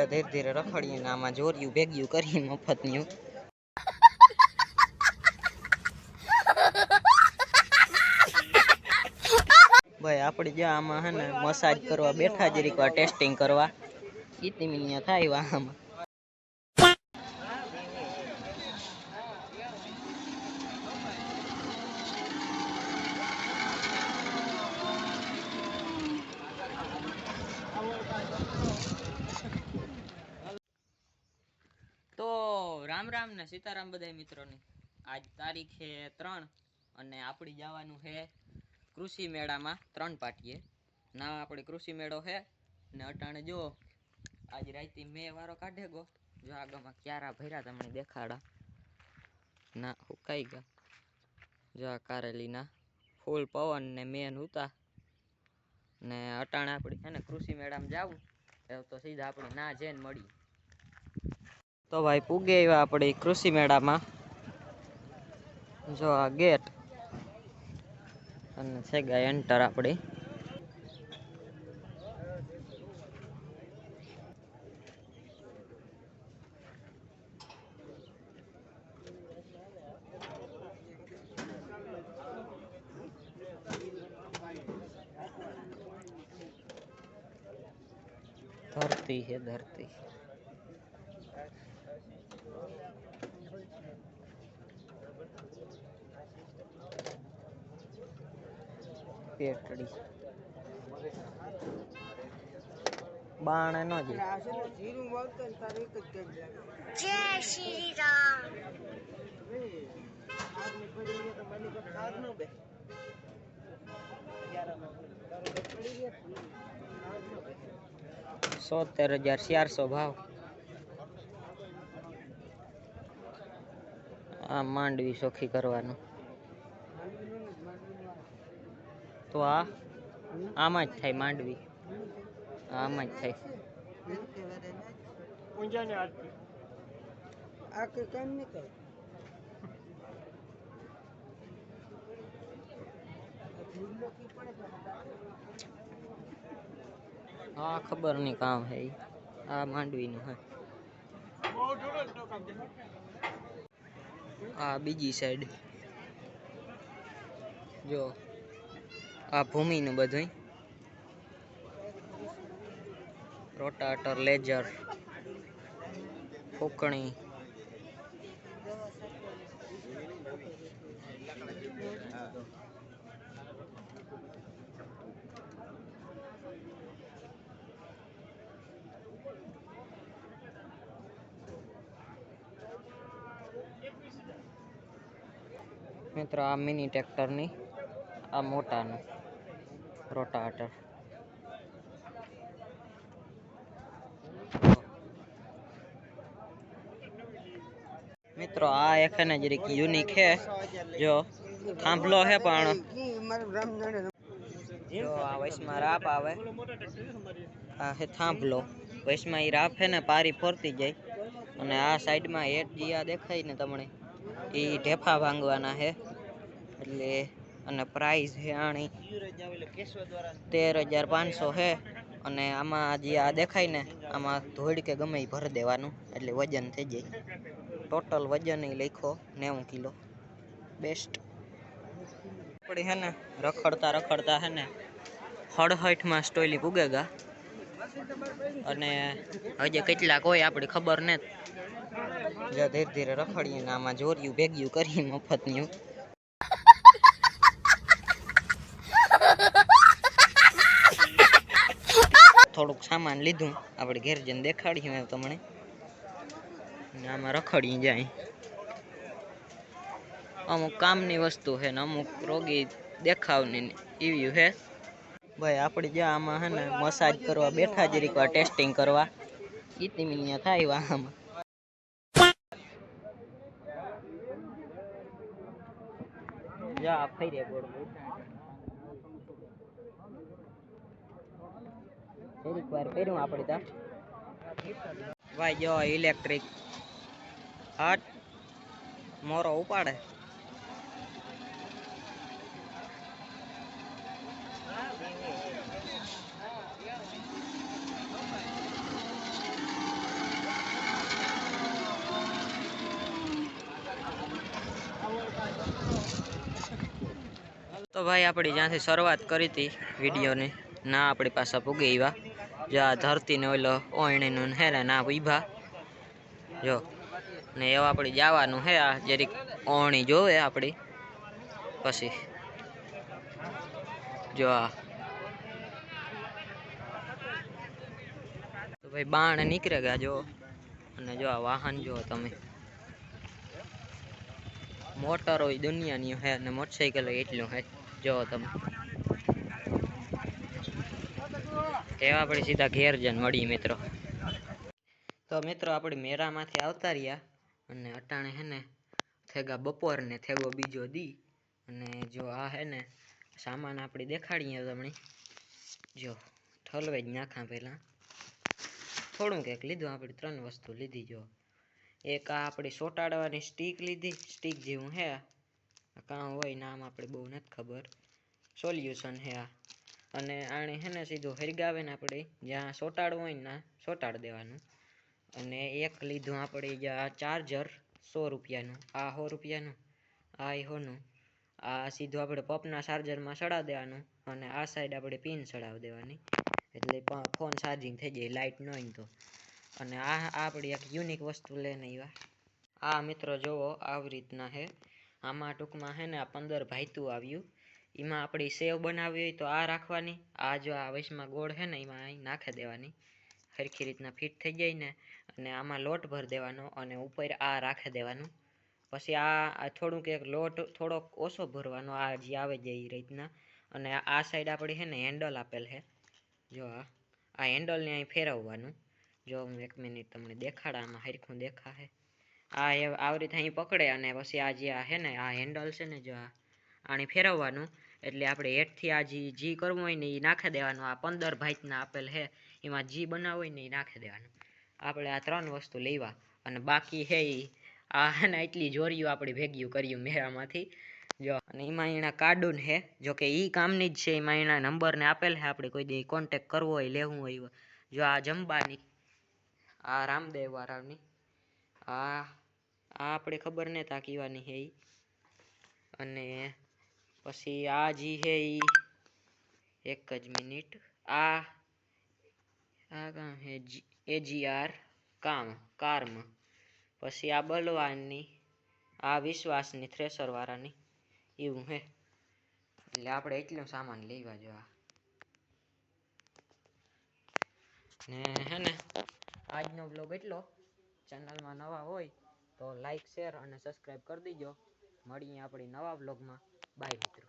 ધીરે ધીરે રખડીએ ને આમાં જોરિયું ભેગ્યું કરી મફતનું ભાઈ આપણે જ્યાં આમાં હે ને મસાજ કરવા બેઠા જરીક વાર ટેસ્ટિંગ કરવા કેટલી મિનિટ થાય આમાં તો રામ રામ ને સીતારામ બધા મિત્રોની આજ તારીખ છે 3 અને આપણી જવાનું છે કૃષિ મેળામાં 3 પાટીએ ના આપણે કૃષિ મેળો છે ને અટાણે જો આજ રાતી મે વારો કાઢે ગો જો આગળમાં ક્યારા ભર્યા તમને દેખાડા ના હુકાઈ ગયા જો આ કારેલીના ફૂલ પવન ને મેન ઉતા ને અટાણે આપણે છે ને કૃષિ મેળામાં જાવું તો સીધા આપણે ના જઈને મળી તો ભાઈ પૂગે આવ્યા આપણે કૃષિ મેળામાં જો આ ગેટ અને છે ગયા એન્ટર આપણે धरती है धरती पेटड़ी बाण न जी जय श्री राम 17,400 भाव आ मांडवी सोखी करवानो तो आम ज थाय मांडवी आम ज थाय हाँ खबर नहीं काम है आ मांडवी नु है आ बीजी साइड जो आ भूमि नु बधुं रोटाटर लेजर फूकणी मित्र आ मिनी ट्रेक्टर नी आ मोटा नु रोटाटर मित्रों आ एक है जरीक यूनिक है जो थांभलो है पण जो आ वैसमा राप आवे आ है थांभलो वैसमा ई राप है ने पारी फोरती जाय अने आ साइड में हेठ जिया देखाय ने तमने ई ढेफा भांगवाना है એટલે અને પ્રાઇસ છે આણી 13,500 है અને આમાં જે આ દેખાય ને આમાં ધોળ કે ગમે ઈ ભર દેવાનું એટલે વજન થઈ જાય टोटल वजन ही लिखो 90 किलो बेस्ट पड़ी है ने रखड़ता रखड़ता है ने 68 में स्टोली पुगेगा अने हजे કેટલા કોઈ આપડી ખબર ને જો ધીરે ધીરે રખડીએ ને આમાં જોરિયું ભેગ્યું કરી મફતનું થોડુંક સામાન લીધું આપણે ઘેર જઈને દેખાડ્યું તમને आम रखड़ी जाए अमुक कामनी वस्तु है ने अमुक रोगी देखावनी एवी है भाई आपणे ज्यां आमां है ने मसाज करवा बैठा जरीक वार टेस्टिंग करवा कितनी मिनिट थाय आमां जा फैरे गोड़ जरीक वार पेर्યું આપણે તા भाई जो इलेक्ट्रिक हाथ मोरो उपाड़े તો ભાઈ આપણી જ્યાંથી શરૂઆત કરી હતી વિડીયોની ના આપણી પાસે પૂગી આવ્યા. જો આ ધરતીને ઓલો ઓયણીનું હે ને ના ઉભા જો ને એવા આપણે જવાનું હે. આ જરીક ઓણી જોવે આપણી પછી જો આ તો ભાઈ બાણ નીકળે ગયા જો. અને જો આ વાહન જો તમે મોટર હોય દુનિયાની હે અને મોટરસાઇકલ હોય એટલું હે જો તમે. એવા આપણે સીધા ઘેર જઈને મળીએ મિત્રો. તો મિત્રો આપણે મેરામાંથી આવતા રહ્યા અને અટાણે હે ને થેગા બપોર ને થેગો બીજો દી. અને જો આ હે ને સામાન આપણે દેખાડીએ તમને. જો ઠલવે જ નાખા પહેલાં થોડું કંઈક લીધું. આપણે 3 વસ્તુ લીધી. જો એક આ આપણી સોટાડવાની સ્ટીક લીધી. સ્ટીક જેવું હે કાં હોય નામ આપણે બહુ નથી ખબર. સોલ્યુશન હે આ. અને આણે હે ને સીધું હરગાવે ને આપણે જ્યાં સોટાડવું હોય ને સોટાડી દેવાનું. અને એક લીધું આપણે જ્યાં ચાર્જર 100 રૂપિયાનું. આ 100 રૂપિયાનું આ 100નું. આ સીધું આપણે પપના ચાર્જરમાં ચડાવી દેવાનું. અને આ સાઈડ આપણે પિન ચડાવી દેવાની એટલે ફોન ચાર્જિંગ થઈ જાય લાઇટ ન હોય તો. અને આ આપણી એક યુનિક વસ્તુ લઈને આવ્યા. આ મિત્રો જોવો આવી રીતના હે. આમાં ટૂંકમાં હે ને આ 15 ભાઈતું આવ્યું. એમાં આપણી સેવ બનાવવી હોય તો આ રાખવાની. આ જો આ વચમાં ગોળ હે ને એમાં અહીં નાખી દેવાની. સરખી રીતના ફિટ થઈ જાય ને. અને આમાં લોટ ભરી દેવાનો અને ઉપર આ રાખી દેવાનું. પછી આ થોડુંક એક લોટ થોડોક ઓછો ભરવાનો. આ જે આવે જાય એ રીતના. અને આ સાઈડ આપણી છે ને હેન્ડલ આપેલ છે. જો આ હેન્ડલને અહીં ફેરવવાનું. જો હું 1 મિનિટ તમને દેખાડા આમાં હરખું દેખાશે. આ આવી રીતે અહીં પકડે અને પછી આ જે આ છે ને આ હેન્ડલ છે ને જો આને ફેરવવાનું. એટલે આપણે હેઠથી આ જી કરવું હોય ને એ નાખી દેવાનું. આ 15 ભાઈતના આપેલ છે એમાં જી બનાવવું હોય ને એ નાખી દેવાનું. આપણે આ 3 વસ્તુ લેવા અને બાકી છે એ આ હે ને એટલી જોરીઓ આપણે ભેગ્યું કર્યું મેળામાંથી. જો અને એમાં એના કાર્ડૂન છે. જો કે એ કામની જ છે. એમાં એના નંબરને આપેલ છે. આપણે કોઈ દી કોન્ટેક કરવો હોય લેવું હોય. જો આ જંબાની આ રામદેવ વાળાની આ આપણે ખબર નહીં તા કીવાની છે એ. અને પછી આ જી છે એ એક જ મિનિટ આ કામ છે AGR કાર્મ. પછી આ બલવાનની આ વિશ્વાસની થ્રેસર વાળાની એવું હે. એટલે આપણે એટલું સામાન લેવા જોવા ને હે ને આજનો બ્લોગ એટલો. ચેનલમાં નવા હોય તો લાઈક શેર અને સબસ્ક્રાઈબ કરી દીજો. મળીએ આપણી નવા બ્લોગમાં. બાય મિત્રો.